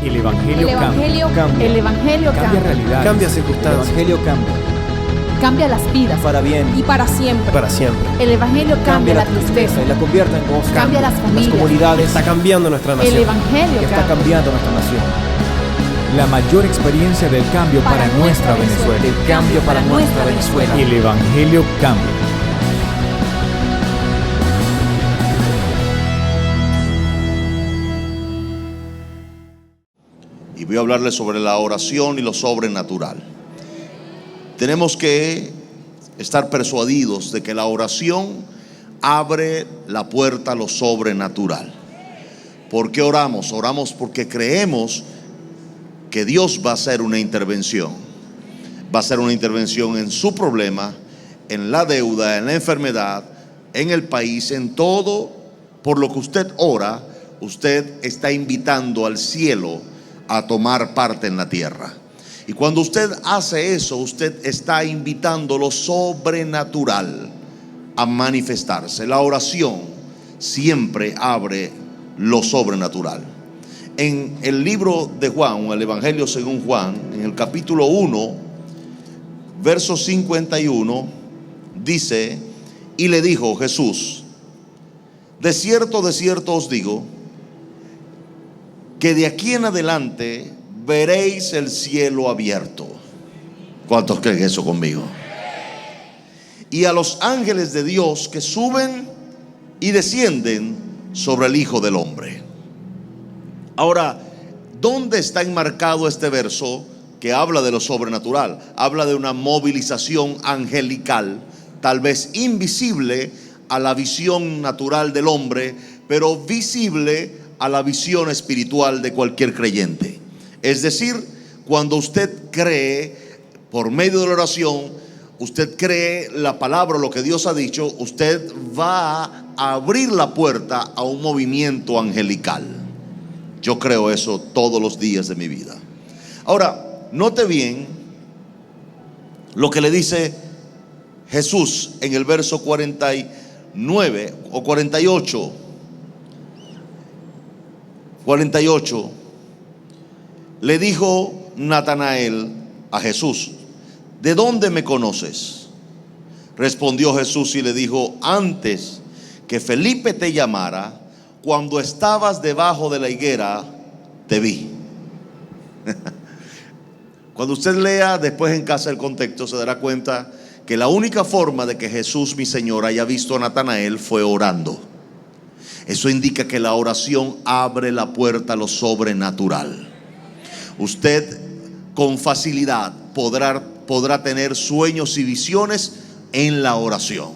El Evangelio cambia. El Evangelio Cambia realidades. Cambia El circunstancias. Evangelio cambia. cambia las vidas Para bien. y para siempre. Para siempre. El Evangelio cambia la tristeza, y la convierte en gozo. cambia las familias. comunidades. Está cambiando nuestra El nación. Evangelio Está cambia. cambiando nuestra nación. La mayor experiencia del cambio para nuestra Venezuela. El cambio para nuestra Venezuela. El Evangelio cambia. Y voy a hablarles sobre la oración y lo sobrenatural. Tenemos que estar persuadidos de que la oración abre la puerta a lo sobrenatural. ¿Por qué oramos? Oramos porque creemos que Dios va a hacer una intervención. Va a hacer una intervención en su problema, en la deuda, en la enfermedad, en el país, en todo. Por lo que usted ora, usted está invitando al cielo a tomar parte en la tierra. Y cuando usted hace eso, usted está invitando lo sobrenatural a manifestarse. La oración siempre abre lo sobrenatural. En el libro de Juan, el Evangelio según Juan, en el capítulo 1, verso 51, dice: y le dijo Jesús: de cierto os digo, que de aquí en adelante veréis el cielo abierto. ¿Cuántos creen eso conmigo? Y a los ángeles de Dios que suben y descienden sobre el Hijo del Hombre. Ahora, ¿dónde está enmarcado este verso que habla de lo sobrenatural? Habla de una movilización angelical, tal vez invisible a la visión natural del hombre, pero visible a la visión espiritual de cualquier creyente. Es decir, cuando usted cree por medio de la oración, usted cree la palabra, lo que Dios ha dicho, usted va a abrir la puerta a un movimiento angelical. Yo creo eso todos los días de mi vida. Ahora, note bien lo que le dice Jesús en el verso 49 o 48. 48. Le dijo Natanael a Jesús: ¿de dónde me conoces? Respondió Jesús y le dijo: antes que Felipe te llamara, cuando estabas debajo de la higuera, te vi. Cuando usted lea después en casa el contexto, se dará cuenta que la única forma de que Jesús, mi Señor, haya visto a Natanael fue orando. Eso indica que la oración abre la puerta a lo sobrenatural. Usted con facilidad podrá tener sueños y visiones en la oración.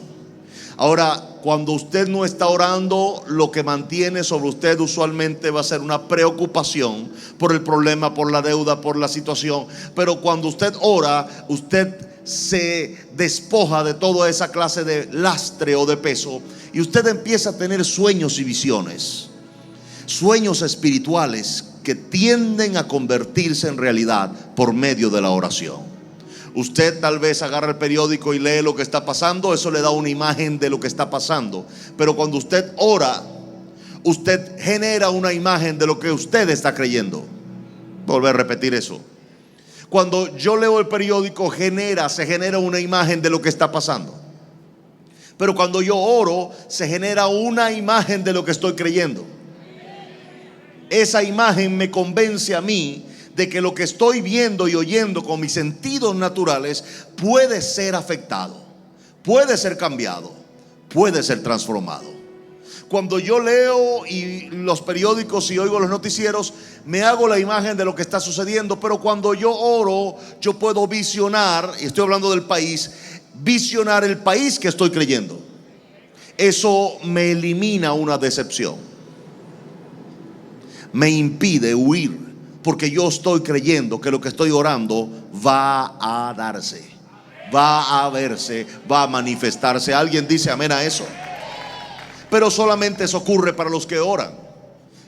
Ahora, cuando usted no está orando, lo que mantiene sobre usted usualmente va a ser una preocupación por el problema, por la deuda, por la situación. Pero cuando usted ora, usted se despoja de toda esa clase de lastre o de peso, y usted empieza a tener sueños y visiones, sueños espirituales que tienden a convertirse en realidad por medio de la oración. Usted tal vez agarra el periódico y lee lo que está pasando, eso le da una imagen de lo que está pasando. Pero cuando usted ora, usted genera una imagen de lo que usted está creyendo. Volver a repetir eso. Cuando yo leo el periódico, se genera una imagen de lo que está pasando. Pero cuando yo oro, se genera una imagen de lo que estoy creyendo. Esa imagen me convence a mí de que lo que estoy viendo y oyendo con mis sentidos naturales puede ser afectado, puede ser cambiado, puede ser transformado. Cuando yo leo los periódicos y oigo los noticieros, me hago la imagen de lo que está sucediendo. Pero cuando yo oro, yo puedo visionar, y estoy hablando del país, visionar el país que estoy creyendo. Eso me elimina una decepción, me impide huir, porque yo estoy creyendo que lo que estoy orando va a darse, va a verse, va a manifestarse. ¿Alguien dice amén a eso? Pero solamente eso ocurre para los que oran.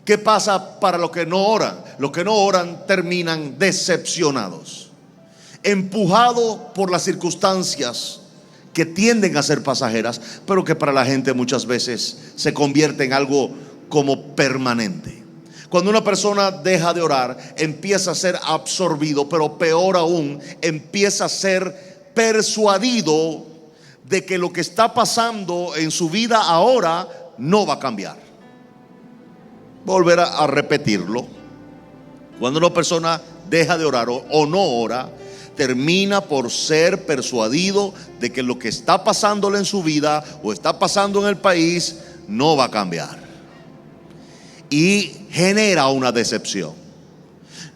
¿Qué pasa para los que no oran? Los que no oran terminan decepcionados, empujados por las circunstancias que tienden a ser pasajeras, pero que para la gente muchas veces se convierte en algo como permanente. Cuando una persona deja de orar, empieza a ser absorbido, pero peor aún, empieza a ser persuadido de que lo que está pasando en su vida ahora no va a cambiar. Volver a repetirlo. Cuando una persona deja de orar o no ora, termina por ser persuadido de que lo que está pasándole en su vida o está pasando en el país no va a cambiar. Y genera una decepción.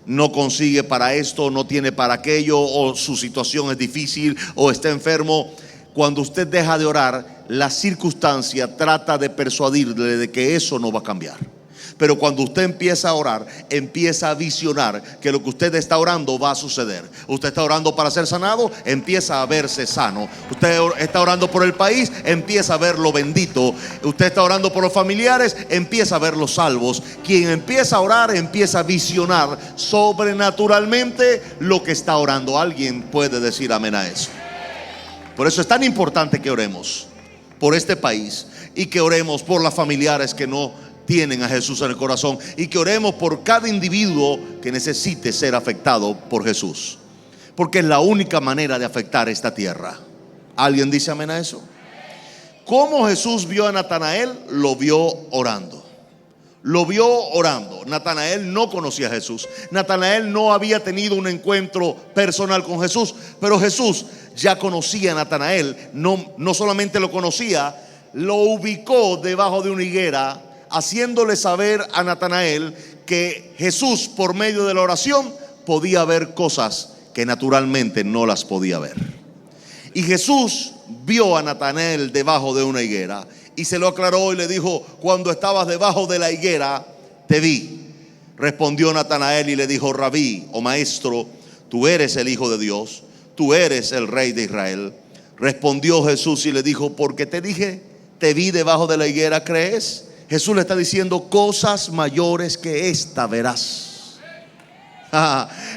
No consigue para esto, no tiene para aquello, o su situación es difícil, o está enfermo. Cuando usted deja de orar, la circunstancia trata de persuadirle de que eso no va a cambiar. Pero cuando usted empieza a orar, empieza a visionar que lo que usted está orando va a suceder. Usted está orando para ser sanado, empieza a verse sano. Usted está orando por el país, empieza a verlo bendito. Usted está orando por los familiares, empieza a verlos salvos. Quien empieza a orar, empieza a visionar sobrenaturalmente lo que está orando. Alguien puede decir amén a eso. Por eso es tan importante que oremos por este país y que oremos por las familiares que no tienen a Jesús en el corazón, y que oremos por cada individuo que necesite ser afectado por Jesús, porque es la única manera de afectar esta tierra. ¿Alguien dice amén a eso? ¿Cómo Jesús vio a Natanael? Lo vio orando. Lo vio orando. Natanael no conocía a Jesús. Natanael no había tenido un encuentro personal con Jesús, pero Jesús ya conocía a Natanael. No solamente lo conocía, lo ubicó debajo de una higuera, haciéndole saber a Natanael que Jesús, por medio de la oración, podía ver cosas que naturalmente no las podía ver. Y Jesús vio a Natanael debajo de una higuera y se lo aclaró y le dijo: cuando estabas debajo de la higuera te vi. Respondió Natanael y le dijo: Rabí, o maestro, tú eres el Hijo de Dios, tú eres el Rey de Israel. Respondió Jesús y le dijo: porque te dije, te vi debajo de la higuera, ¿crees? Jesús le está diciendo: cosas mayores que esta verás.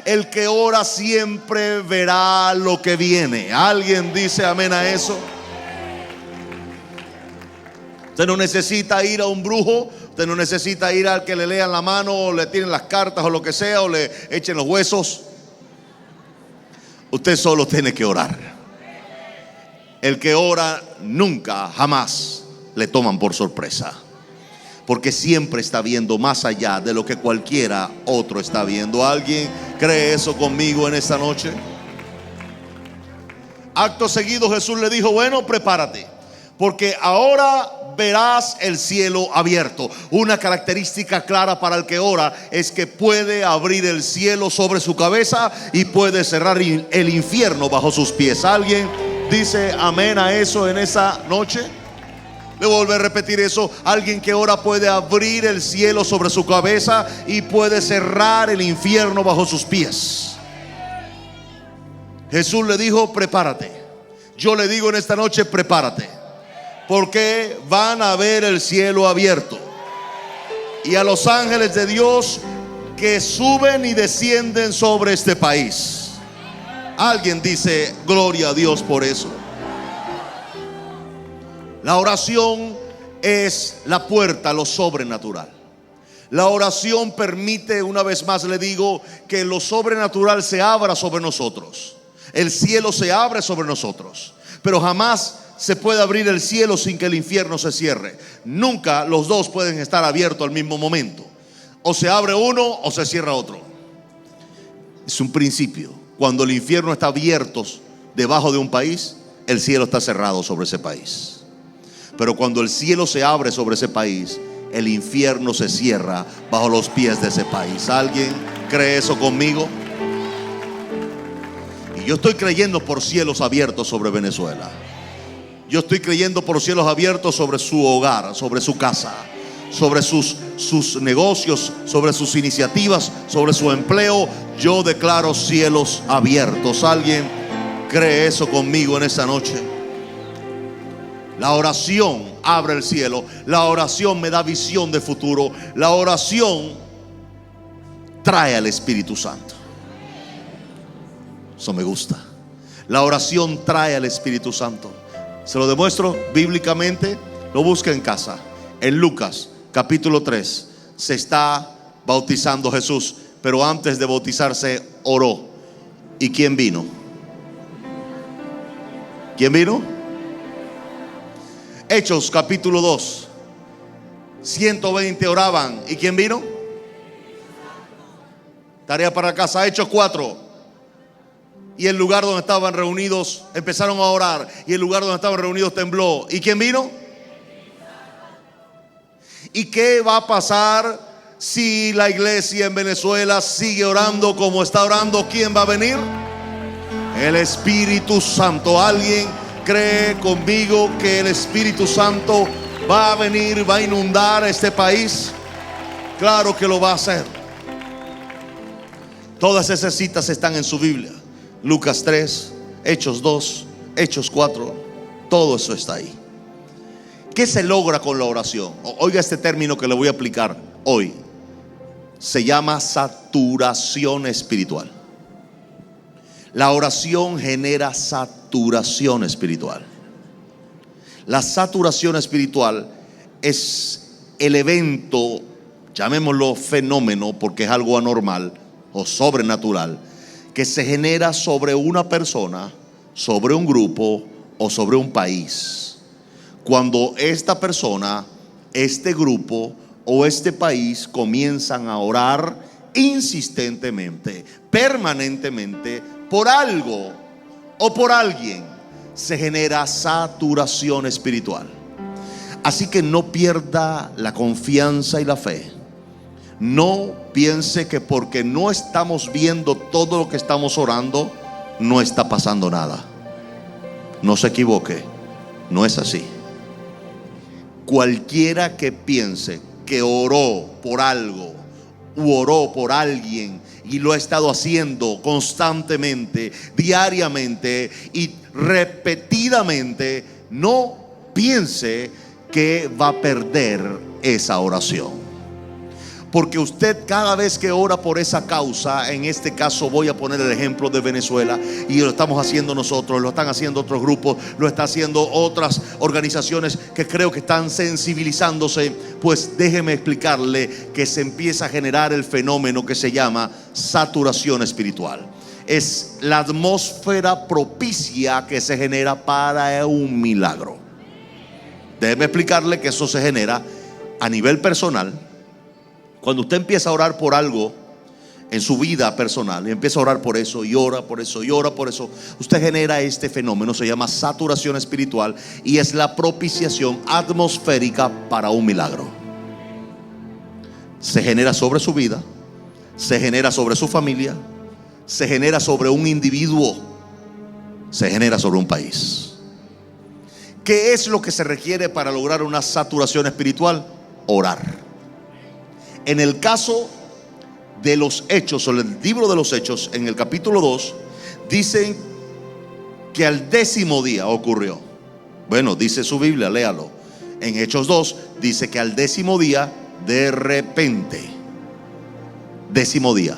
El que ora siempre verá lo que viene. ¿Alguien dice amén a eso? Usted no necesita ir a un brujo, usted no necesita ir al que le lean la mano o le tiren las cartas o lo que sea, o le echen los huesos. Usted solo tiene que orar. El que ora nunca, jamás le toman por sorpresa, porque siempre está viendo más allá de lo que cualquiera otro está viendo. ¿Alguien cree eso conmigo en esta noche? Acto seguido Jesús le dijo: bueno, prepárate, porque ahora verás el cielo abierto. Una característica clara para el que ora es que puede abrir el cielo sobre su cabeza y puede cerrar el infierno bajo sus pies. ¿Alguien dice amén a eso en esa noche? Le voy a volver a repetir eso. Alguien que ora puede abrir el cielo sobre su cabeza y puede cerrar el infierno bajo sus pies. Jesús le dijo: prepárate. Yo le digo en esta noche: prepárate, porque van a ver el cielo abierto y a los ángeles de Dios que suben y descienden sobre este país. Alguien dice gloria a Dios por eso. La oración es la puerta a lo sobrenatural. La oración permite, una vez más le digo, que lo sobrenatural se abra sobre nosotros. El cielo se abre sobre nosotros, pero jamás se puede abrir el cielo sin que el infierno se cierre. Nunca los dos pueden estar abiertos al mismo momento. O se abre uno o se cierra otro. Es un principio. Cuando el infierno está abierto debajo de un país, el cielo está cerrado sobre ese país. Pero cuando el cielo se abre sobre ese país, el infierno se cierra bajo los pies de ese país. ¿Alguien cree eso conmigo? Y yo estoy creyendo por cielos abiertos sobre Venezuela. Yo estoy creyendo por cielos abiertos sobre su hogar, sobre su casa, sobre sus negocios, sobre sus iniciativas, sobre su empleo. Yo declaro cielos abiertos. ¿Alguien cree eso conmigo en esta noche? La oración abre el cielo. La oración me da visión de futuro. La oración trae al Espíritu Santo. Eso me gusta. La oración trae al Espíritu Santo. Se lo demuestro bíblicamente. Lo busca en casa. En Lucas capítulo 3 se está bautizando a Jesús, pero antes de bautizarse oró. ¿Y quién vino? ¿Quién vino? Hechos capítulo 2. 120 oraban. ¿Y quién vino? Tarea para casa. Hechos 4. Y el lugar donde estaban reunidos empezaron a orar. Y el lugar donde estaban reunidos tembló. ¿Y quién vino? ¿Y qué va a pasar si la iglesia en Venezuela sigue orando como está orando? ¿Quién va a venir? El Espíritu Santo. ¿Alguien cree conmigo que el Espíritu Santo va a venir, va a inundar este país? Claro que lo va a hacer. Todas esas citas están en su Biblia. Lucas 3, Hechos 2, Hechos 4. Todo eso está ahí. ¿Qué se logra con la oración? Oiga este término que le voy a aplicar hoy. Se llama saturación espiritual. La oración genera saturación espiritual. La saturación espiritual es el evento, llamémoslo fenómeno porque es algo anormal o sobrenatural, que se genera sobre una persona, sobre un grupo o sobre un país. Cuando esta persona, este grupo o este país comienzan a orar insistentemente, permanentemente, por algo o por alguien, se genera saturación espiritual. Así que no pierda la confianza y la fe. No piense que porque no estamos viendo todo lo que estamos orando, no está pasando nada. No se equivoque, no es así. Cualquiera que piense que oró por algo u oró por alguien y lo ha estado haciendo constantemente, diariamente y repetidamente, no piense que va a perder esa oración. Porque usted cada vez que ora por esa causa, en este caso voy a poner el ejemplo de Venezuela, y lo estamos haciendo nosotros, lo están haciendo otros grupos, lo están haciendo otras organizaciones que creo que están sensibilizándose, pues déjeme explicarle que se empieza a generar el fenómeno que se llama saturación espiritual. Es la atmósfera propicia que se genera para un milagro. Déjeme explicarle que eso se genera a nivel personal. Cuando usted empieza a orar por algo en su vida personal y empieza a orar por eso y ora por eso y ora por eso, usted genera este fenómeno, se llama saturación espiritual, y es la propiciación atmosférica para un milagro. Se genera sobre su vida, se genera sobre su familia, se genera sobre un individuo, se genera sobre un país. ¿Qué es lo que se requiere para lograr una saturación espiritual? Orar. En el caso de los Hechos, o el libro de los Hechos, en el capítulo 2, dicen que al 10º día ocurrió. Bueno, dice su Biblia, léalo. En Hechos 2 dice que al 10º día, de repente, 10º día,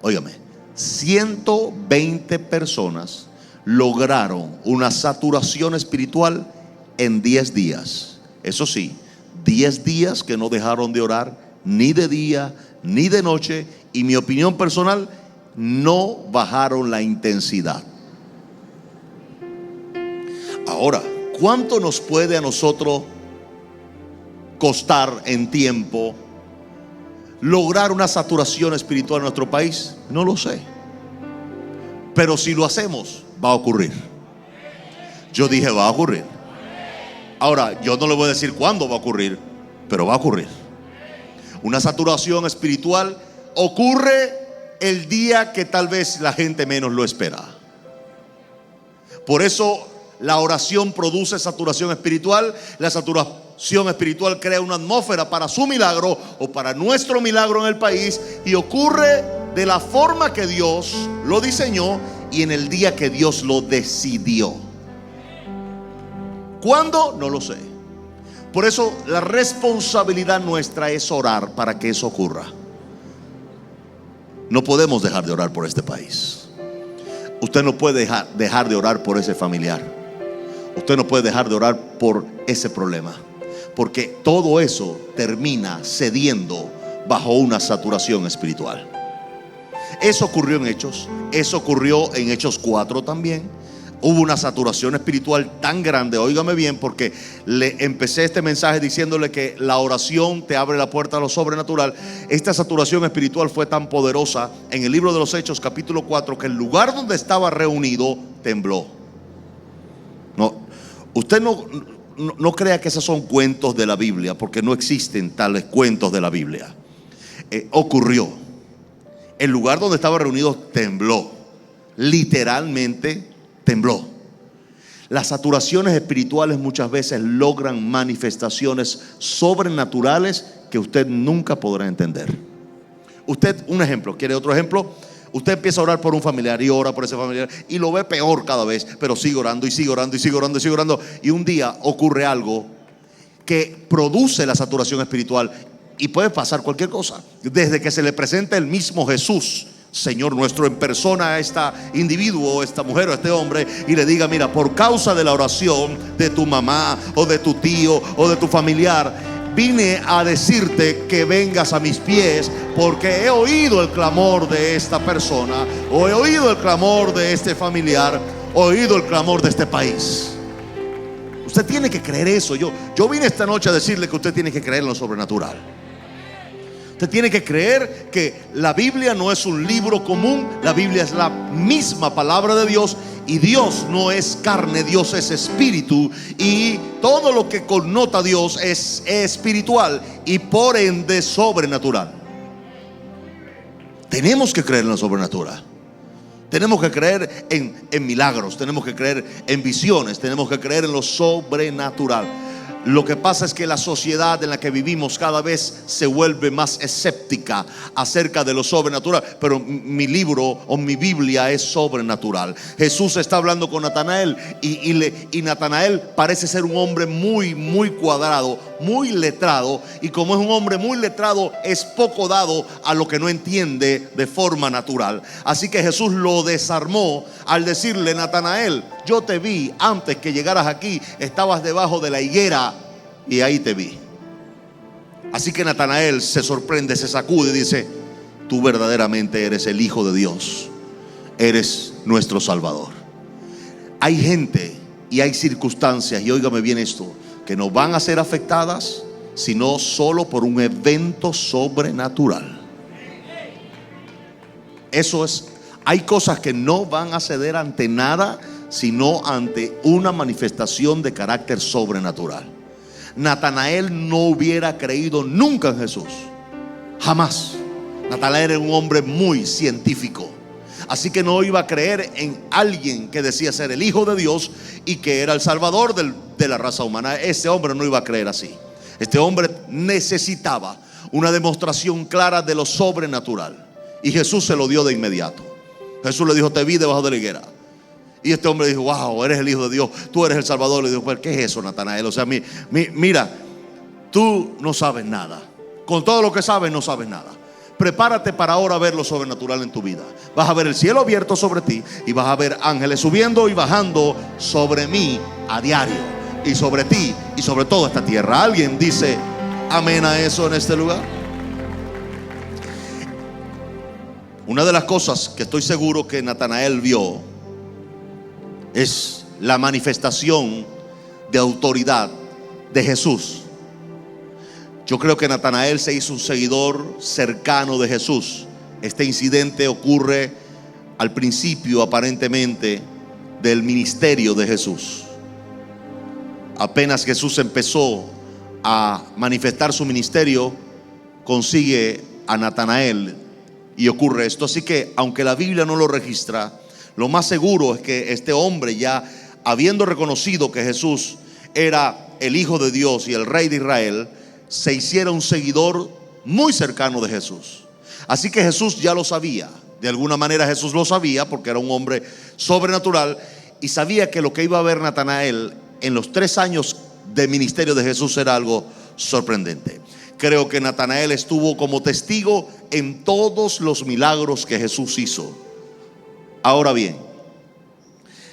óigame, 120 personas lograron una saturación espiritual en 10 días. Eso sí, 10 días que no dejaron de orar, ni de día ni de noche, y mi opinión personal, no bajaron la intensidad. Ahora, ¿cuánto nos puede a nosotros costar en tiempo lograr una saturación espiritual en nuestro país? No lo sé, pero si lo hacemos, va a ocurrir. Yo dije va a ocurrir. Ahora, yo no le voy a decir cuándo va a ocurrir, pero va a ocurrir. Una saturación espiritual ocurre el día que tal vez la gente menos lo espera. Por eso la oración produce saturación espiritual. La saturación espiritual crea una atmósfera para su milagro o para nuestro milagro en el país, y ocurre de la forma que Dios lo diseñó y en el día que Dios lo decidió. ¿Cuándo? No lo sé. Por eso la responsabilidad nuestra es orar para que eso ocurra. No podemos dejar de orar por este país. Usted no puede dejar de orar por ese familiar. Usted no puede dejar de orar por ese problema, porque todo eso termina cediendo bajo una saturación espiritual. Eso ocurrió en Hechos. Eso ocurrió en Hechos 4 también. Hubo una saturación espiritual tan grande. Óigame bien, porque le empecé este mensaje diciéndole que la oración te abre la puerta a lo sobrenatural. Esta saturación espiritual fue tan poderosa en el libro de los Hechos capítulo 4 que el lugar donde estaba reunido tembló. No, usted no crea que esos son cuentos de la Biblia, porque no existen tales cuentos de la Biblia. Ocurrió. El lugar donde estaba reunido tembló. Literalmente tembló. Las saturaciones espirituales muchas veces logran manifestaciones sobrenaturales que usted nunca podrá entender. Usted, un ejemplo, ¿quiere otro ejemplo? Usted empieza a orar por un familiar y ora por ese familiar y lo ve peor cada vez, pero sigue orando y sigue orando y sigue orando y sigue orando. Y un día ocurre algo que produce la saturación espiritual y puede pasar cualquier cosa. Desde que se le presenta el mismo Jesús, Señor nuestro, en persona a este individuo, esta mujer o este hombre, y le diga: mira, por causa de la oración de tu mamá o de tu tío o de tu familiar, vine a decirte que vengas a mis pies, porque he oído el clamor de esta persona, o he oído el clamor de este familiar, o he oído el clamor de este país. Usted tiene que creer eso. Yo vine esta noche a decirle que usted tiene que creer en lo sobrenatural. Usted tiene que creer que la Biblia no es un libro común. La Biblia es la misma palabra de Dios. Y Dios no es carne, Dios es espíritu. Y todo lo que connota a Dios es espiritual y por ende sobrenatural. Tenemos que creer en lo sobrenatural. Tenemos que creer en milagros. Tenemos que creer en visiones. Tenemos que creer en lo sobrenatural. Lo que pasa es que la sociedad en la que vivimos cada vez se vuelve más escéptica acerca de lo sobrenatural. Pero mi libro o mi Biblia es sobrenatural. Jesús está hablando con Natanael y Natanael parece ser un hombre muy cuadrado, muy letrado. Y como es un hombre muy letrado, es poco dado a lo que no entiende de forma natural. Así que Jesús lo desarmó al decirle: Natanael, yo te vi antes que llegaras aquí, estabas debajo de la higuera y ahí te vi. Así que Natanael se sorprende, se sacude y dice: tú verdaderamente eres el Hijo de Dios, eres nuestro Salvador. Hay gente y hay circunstancias, y óigame bien esto, que no van a ser afectadas sino solo por un evento sobrenatural. Eso es. Hay cosas que no van a ceder ante nada, sino ante una manifestación de carácter sobrenatural. Natanael no hubiera creído nunca en Jesús, jamás. Natanael era un hombre muy científico, así que no iba a creer en alguien que decía ser el Hijo de Dios y que era el Salvador de la raza humana. Ese hombre no iba a creer así. Este hombre necesitaba una demostración clara de lo sobrenatural, y Jesús se lo dio de inmediato. Jesús le dijo: te vi debajo de la higuera. Y este hombre dijo: wow, eres el Hijo de Dios, tú eres el Salvador. Le dijo: pues, ¿qué es eso, Natanael? O sea, mira, tú no sabes nada. Con todo lo que sabes, no sabes nada. Prepárate para ahora ver lo sobrenatural en tu vida. Vas a ver el cielo abierto sobre ti, y vas a ver ángeles subiendo y bajando sobre mí a diario, y sobre ti y sobre toda esta tierra. ¿Alguien dice amén a eso en este lugar? Una de las cosas que estoy seguro que Natanael vio es la manifestación de autoridad de Jesús. Yo creo que Natanael se hizo un seguidor cercano de Jesús. Este incidente ocurre al principio, aparentemente, del ministerio de Jesús. Apenas Jesús empezó a manifestar su ministerio, consigue a Natanael y ocurre esto. Así que, aunque la Biblia no lo registra, lo más seguro es que este hombre, ya habiendo reconocido que Jesús era el Hijo de Dios y el Rey de Israel, se hiciera un seguidor muy cercano de Jesús. Así que Jesús ya lo sabía. De alguna manera Jesús lo sabía, porque era un hombre sobrenatural, y sabía que lo que iba a ver Natanael en los 3 años de ministerio de Jesús era algo sorprendente. Creo que Natanael estuvo como testigo en todos los milagros que Jesús hizo. Ahora bien,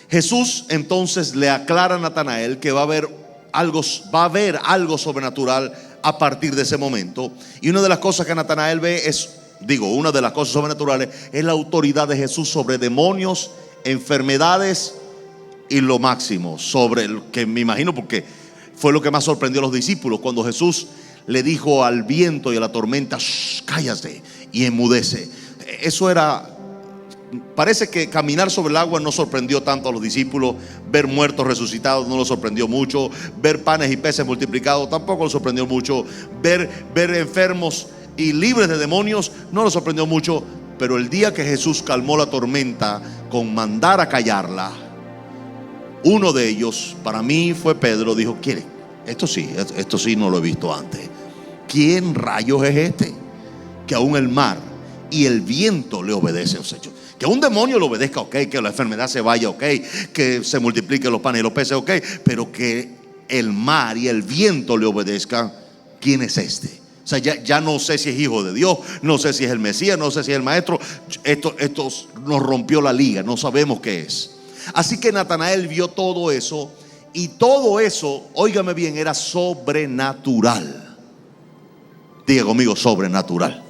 Jesús entonces le aclara a Natanael que va a haber algo sobrenatural a partir de ese momento. Y una de las cosas que Natanael ve una de las cosas sobrenaturales es la autoridad de Jesús sobre demonios, enfermedades y lo máximo, sobre el que me imagino, porque fue lo que más sorprendió a los discípulos cuando Jesús le dijo al viento y a la tormenta: cállate y enmudece. Eso era, parece que caminar sobre el agua no sorprendió tanto a los discípulos. Ver muertos resucitados no los sorprendió mucho. Ver panes y peces multiplicados tampoco los sorprendió mucho. Ver enfermos y libres de demonios no los sorprendió mucho. Pero el día que Jesús calmó la tormenta con mandar a callarla, uno de ellos, para mí fue Pedro, dijo: ¿quiere? Esto sí no lo he visto antes. ¿Quién rayos es este? Que aún el mar y el viento le obedecen. O sea, que a un demonio le obedezca, ok, que la enfermedad se vaya, ok, que se multipliquen los panes y los peces, ok, pero que el mar y el viento le obedezcan. ¿Quién es este? O sea, ya no sé si es hijo de Dios, no sé si es el Mesías, no sé si es el maestro. Esto nos rompió la liga, no sabemos qué es. Así que Natanael vio todo eso, y todo eso, óigame bien, era sobrenatural. Diga conmigo: sobrenatural.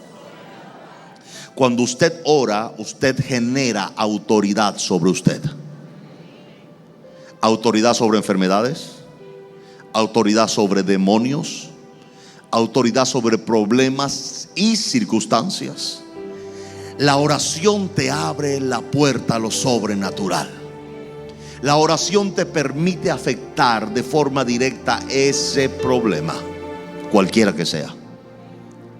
Cuando usted ora, usted genera autoridad sobre usted. Autoridad sobre enfermedades, autoridad sobre demonios, autoridad sobre problemas y circunstancias. La oración te abre la puerta a lo sobrenatural. La oración te permite afectar de forma directa ese problema, cualquiera que sea.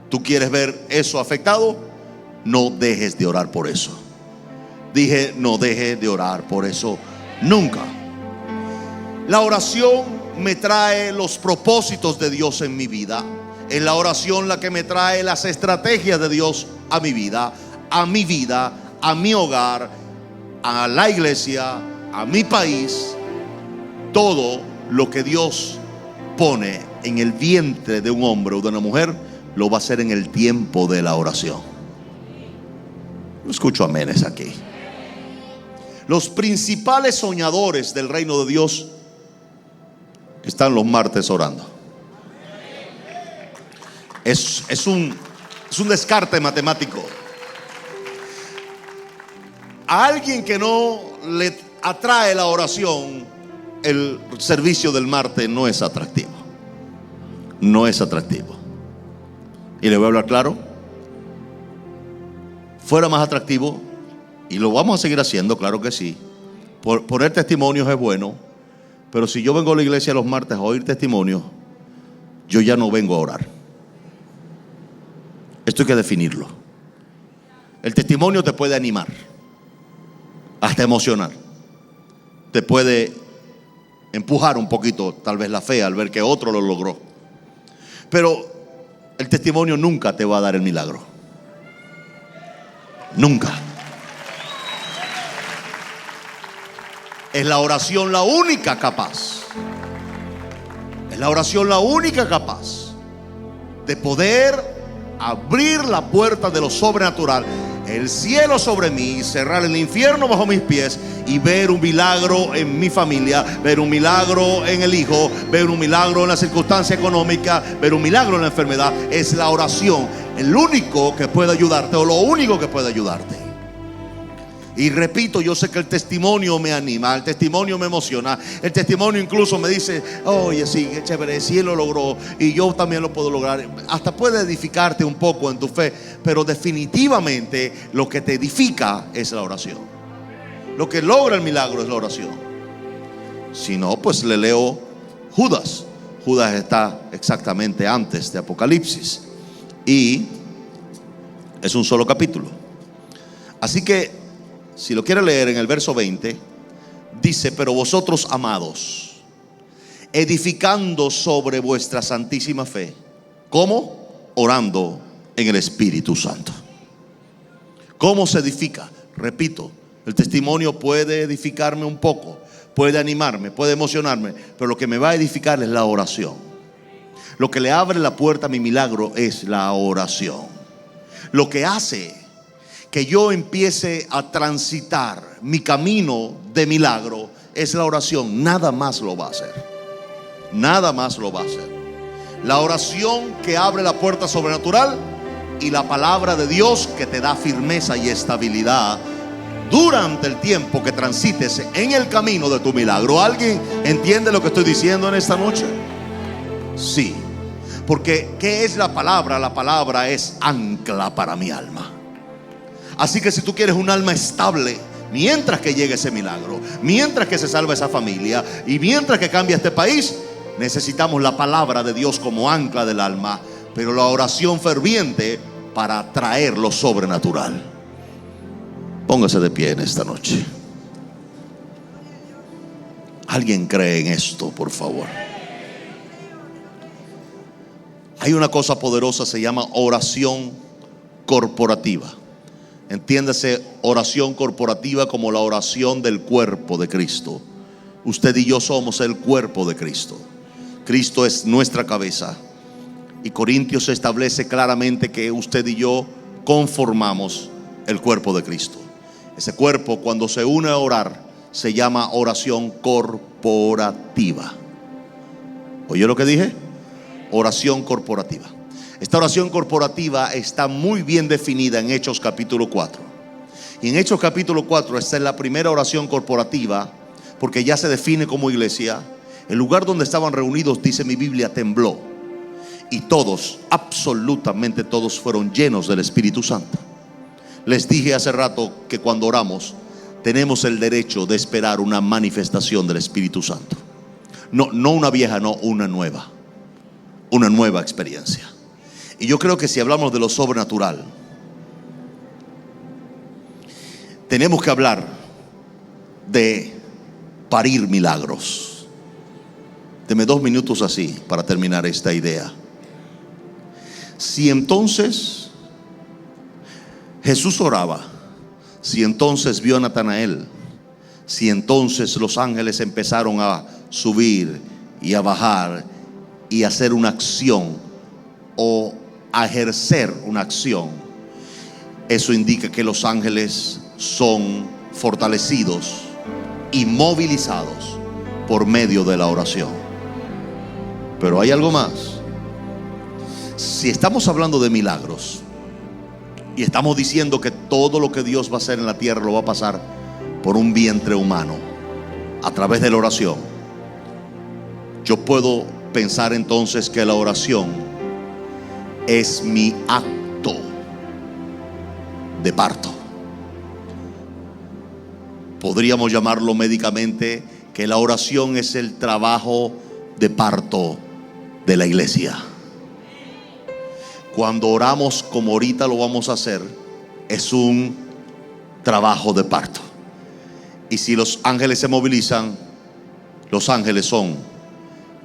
¿Tú quieres ver eso afectado? No dejes de orar por eso. Dije, no dejes de orar por eso nunca. La oración me trae los propósitos de Dios en mi vida. Es la oración la que me trae las estrategias de Dios a mi vida, a mi hogar, a la iglesia, a mi país. Todo lo que Dios pone en el vientre de un hombre o de una mujer, lo va a hacer en el tiempo de la oración. No escucho amenes aquí. Los principales soñadores del reino de Dios están los martes orando. Es un descarte matemático. A alguien que no le atrae la oración, el servicio del martes no es atractivo. No es atractivo. Y le voy a hablar claro. Fuera más atractivo, y lo vamos a seguir haciendo, claro que sí. Poner testimonios es bueno, pero si yo vengo a la iglesia los martes a oír testimonios, yo ya no vengo a orar. Esto hay que definirlo. El testimonio te puede animar, hasta emocionar. Te puede empujar un poquito, tal vez la fe, al ver que otro lo logró. Pero el testimonio nunca te va a dar el milagro. Nunca. Es la oración la única capaz. Es la oración la única capaz de poder abrir la puerta de lo sobrenatural, el cielo sobre mí, cerrar el infierno bajo mis pies y ver un milagro en mi familia, ver un milagro en el hijo, ver un milagro en la circunstancia económica, ver un milagro en la enfermedad. Es la oración el único que puede ayudarte, o lo único que puede ayudarte. Y repito, yo sé que el testimonio me anima, el testimonio me emociona, el testimonio incluso me dice: oye, sí, qué chévere, si él lo logró y yo también lo puedo lograr. Hasta puede edificarte un poco en tu fe, pero definitivamente lo que te edifica es la oración. Lo que logra el milagro es la oración. Si no, pues le leo Judas. Judas está exactamente antes de Apocalipsis y es un solo capítulo. Así que si lo quiere leer, en el verso 20 dice: pero vosotros, amados, edificando sobre vuestra santísima fe. ¿Cómo? Orando en el Espíritu Santo. ¿Cómo se edifica? Repito, el testimonio puede edificarme un poco, puede animarme, puede emocionarme, pero lo que me va a edificar es la oración. Lo que le abre la puerta a mi milagro es la oración. Lo que hace que yo empiece a transitar mi camino de milagro es la oración. Nada más lo va a hacer. Nada más lo va a hacer. La oración que abre la puerta sobrenatural y la palabra de Dios que te da firmeza y estabilidad durante el tiempo que transites en el camino de tu milagro. ¿Alguien entiende lo que estoy diciendo en esta noche? Sí, porque ¿qué es la palabra? La palabra es ancla para mi alma. Así que si tú quieres un alma estable, mientras que llegue ese milagro, mientras que se salva esa familia y mientras que cambia este país, necesitamos la palabra de Dios como ancla del alma, pero la oración ferviente para traer lo sobrenatural. Póngase de pie en esta noche. ¿Alguien cree en esto, por favor? Hay una cosa poderosa, se llama oración corporativa. Entiéndase, oración corporativa como la oración del cuerpo de Cristo. Usted y yo somos el cuerpo de Cristo. Cristo es nuestra cabeza. Y Corintios establece claramente que usted y yo conformamos el cuerpo de Cristo. Ese cuerpo, cuando se une a orar, se llama oración corporativa. ¿Oyó lo que dije? Oración corporativa. Esta oración corporativa está muy bien definida en Hechos capítulo 4. Y en Hechos capítulo 4 esta es la primera oración corporativa, porque ya se define como iglesia. El lugar donde estaban reunidos, dice mi Biblia, tembló. Y todos, absolutamente todos, fueron llenos del Espíritu Santo. Les dije hace rato que cuando oramos tenemos el derecho de esperar una manifestación del Espíritu Santo. No una vieja, no, una nueva. Una nueva experiencia. Y yo creo que si hablamos de lo sobrenatural, tenemos que hablar de parir milagros. Deme 2 minutos así para terminar esta idea. Si entonces Jesús oraba, si entonces vio a Natanael, si entonces los ángeles empezaron a subir y a bajar y a hacer una acción o a ejercer una acción, eso indica que los ángeles son fortalecidos y movilizados por medio de la oración. Pero hay algo más. Si estamos hablando de milagros y estamos diciendo que todo lo que Dios va a hacer en la tierra lo va a pasar por un vientre humano a través de la oración, yo puedo pensar entonces que la oración es mi acto de parto. Podríamos llamarlo médicamente que la oración es el trabajo de parto de la iglesia. Cuando oramos como ahorita lo vamos a hacer, es un trabajo de parto. Y si los ángeles se movilizan, los ángeles son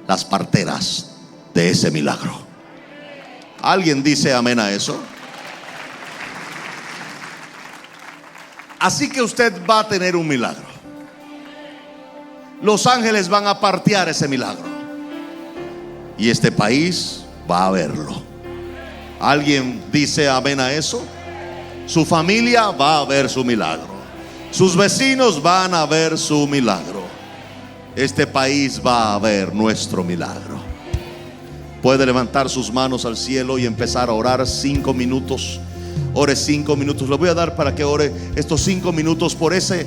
las parteras de ese milagro. ¿Alguien dice amén a eso? Así que usted va a tener un milagro. Los ángeles van a partear ese milagro. Y este país va a verlo. ¿Alguien dice amén a eso? Su familia va a ver su milagro. Sus vecinos van a ver su milagro. Este país va a ver nuestro milagro. Puede levantar sus manos al cielo y empezar a orar 5 minutos. Ore 5 minutos. Le voy a dar para que ore estos 5 minutos por ese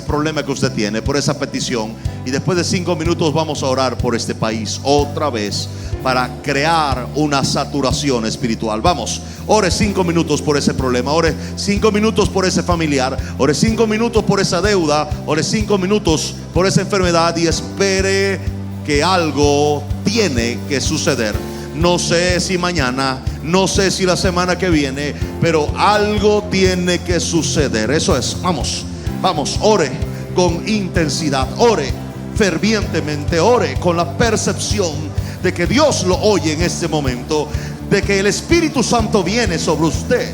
problema que usted tiene, por esa petición. Y después de 5 minutos vamos a orar por este país otra vez para crear una saturación espiritual. Vamos, ore 5 minutos por ese problema. Ore 5 minutos por ese familiar. Ore 5 minutos por esa deuda. Ore 5 minutos por esa enfermedad y espere que algo tiene que suceder. No sé si mañana, no sé si la semana que viene, pero algo tiene que suceder. Eso es, vamos, ore con intensidad, ore fervientemente, ore con la percepción de que Dios lo oye en este momento, de que el Espíritu Santo viene sobre usted.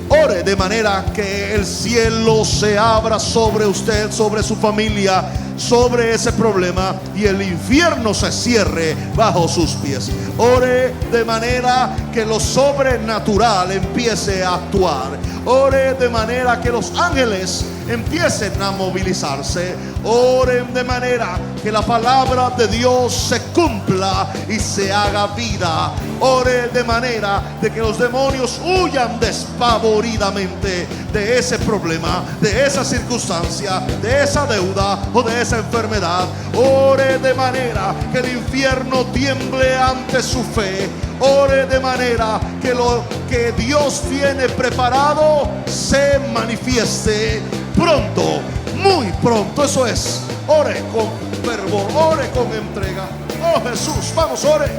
Ore de manera que el cielo se abra sobre usted, sobre su familia, sobre ese problema, y el infierno se cierre bajo sus pies. Ore de manera que lo sobrenatural empiece a actuar. Ore de manera que los ángeles empiecen a movilizarse. Oren de manera que la palabra de Dios se cumpla y se haga vida. Ore de manera de que los demonios huyan despavoridamente de ese problema, de esa circunstancia, de esa deuda o de esa enfermedad. Ore de manera que el infierno tiemble ante su fe. Ore de manera que lo que Dios tiene preparado se manifieste pronto, muy pronto. Eso es, ore con fervor, ore con entrega. Oh Jesús, vamos, ore.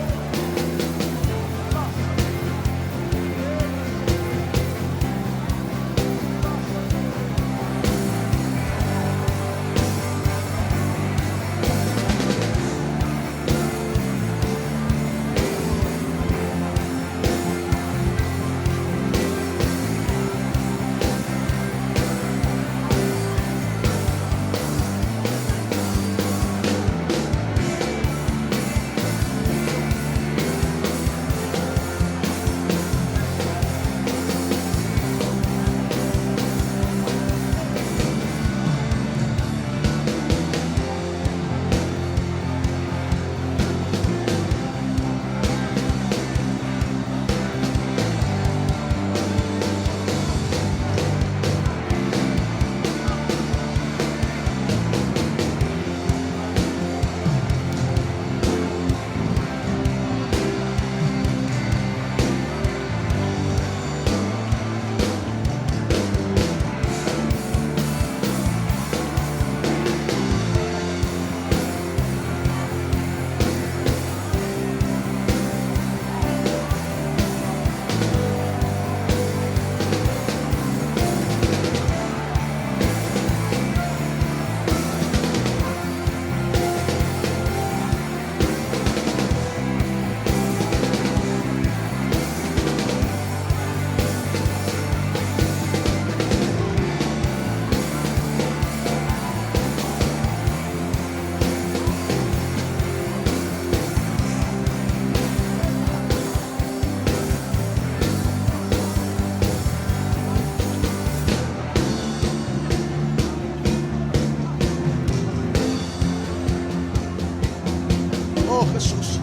Jesús.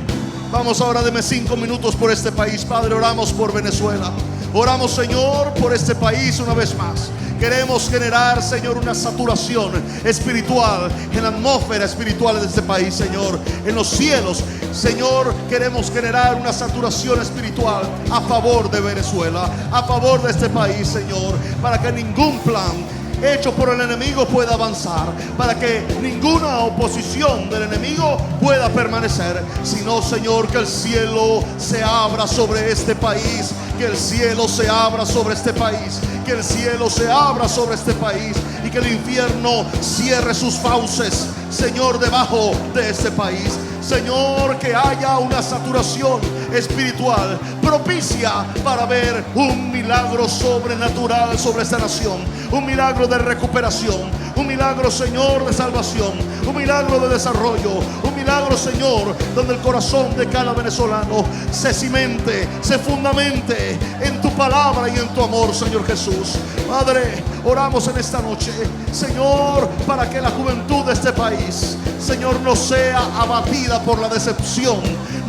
Vamos ahora, deme 5 minutos por este país. Padre, oramos por Venezuela. Oramos, Señor, por este país una vez más. Queremos generar, Señor, una saturación espiritual en la atmósfera espiritual de este país, Señor. En los cielos, Señor, queremos generar una saturación espiritual a favor de Venezuela, a favor de este país, Señor, para que ningún plan hecho por el enemigo pueda avanzar, para que ninguna oposición del enemigo pueda permanecer, sino, Señor, que el cielo se abra sobre este país, que el cielo se abra sobre este país, que el cielo se abra sobre este país y que el infierno cierre sus fauces, Señor, debajo de este país. Señor, que haya una saturación espiritual propicia para ver un milagro sobrenatural sobre esta nación, un milagro de recuperación, un milagro, Señor, de salvación, un milagro de desarrollo, un milagro, Señor, donde el corazón de cada venezolano se cimente, se fundamente en tu palabra y en tu amor, Señor Jesús. Padre, oramos en esta noche, Señor, para que la juventud de este país, Señor, no sea abatida por la decepción,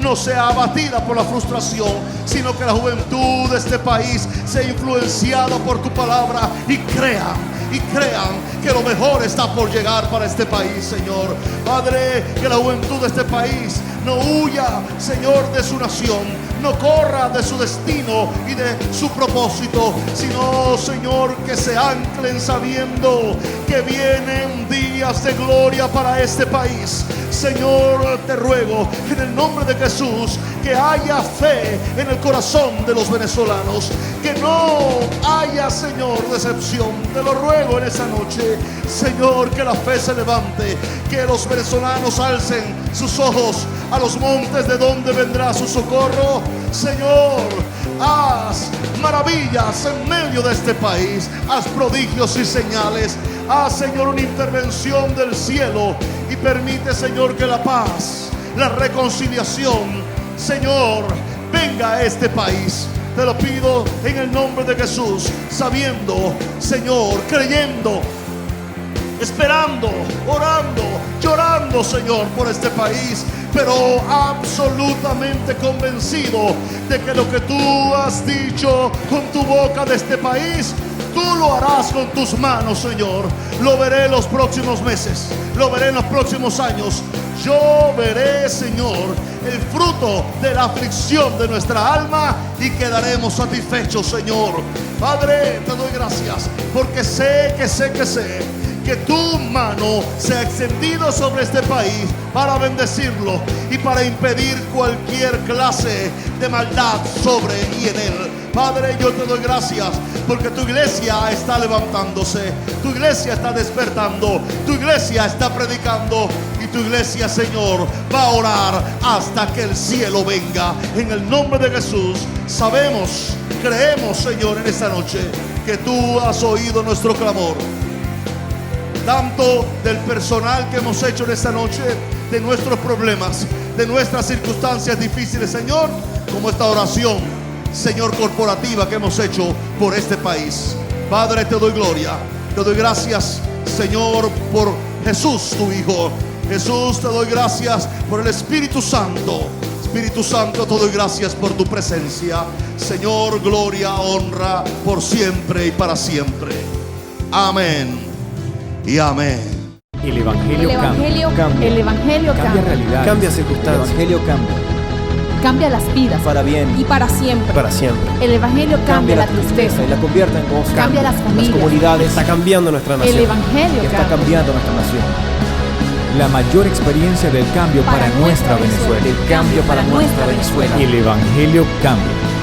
no sea abatida por la frustración, sino que la juventud de este país sea influenciada por tu palabra y crean que lo mejor está por llegar para este país, Señor. Padre, que la juventud de este país no huya, Señor, de su nación, no corra de su destino y de su propósito, sino, Señor, que se anclen sabiendo que vienen días de gloria para este país. Señor, te ruego en el nombre de Jesús que haya fe en el corazón de los venezolanos, que no haya, Señor, decepción. Te lo ruego en esta noche, Señor, que la fe se levante, que los venezolanos alcen sus ojos a los montes de donde vendrá su socorro. Señor, haz maravillas en medio de este país, haz prodigios y señales, haz, Señor, una intervención del cielo y permite, Señor, que la paz, la reconciliación, Señor, venga a este país. Te lo pido en el nombre de Jesús, sabiendo, Señor, creyendo, esperando, orando, llorando, Señor, por este país, pero absolutamente convencido de que lo que tú has dicho con tu boca de este país, tú lo harás con tus manos, Señor. Lo veré en los próximos meses, lo veré en los próximos años. Yo veré, Señor, el fruto de la aflicción de nuestra alma y quedaremos satisfechos, Señor. Padre, te doy gracias porque sé que tu mano se ha extendido sobre este país para bendecirlo y para impedir cualquier clase de maldad sobre y en él. Padre, yo te doy gracias porque tu iglesia está levantándose, tu iglesia está despertando, tu iglesia está predicando y tu iglesia, Señor, va a orar hasta que el cielo venga. En el nombre de Jesús, sabemos, creemos, Señor, en esta noche que tú has oído nuestro clamor, tanto del personal que hemos hecho en esta noche, de nuestros problemas, de nuestras circunstancias difíciles, Señor, como esta oración, Señor, corporativa que hemos hecho por este país. Padre, te doy gloria, te doy gracias, Señor, por Jesús, tu Hijo. Jesús, te doy gracias por el Espíritu Santo. Espíritu Santo, te doy gracias por tu presencia. Señor, gloria, honra por siempre y para siempre. Amén y amén. El Evangelio cambia. El Evangelio Cambia cambia. realidades. Cambia El circunstancias. Evangelio cambia. Cambia las vidas. Para bien, Y para siempre. para siempre. El Evangelio cambia la tristeza. y la convierte en gozo. Cambia las familias. comunidades. Está cambiando nuestra nación. El Evangelio Está cambia. cambiando nuestra nación. La mayor experiencia del cambio para nuestra Venezuela. El cambio para nuestra Venezuela. El Evangelio cambia.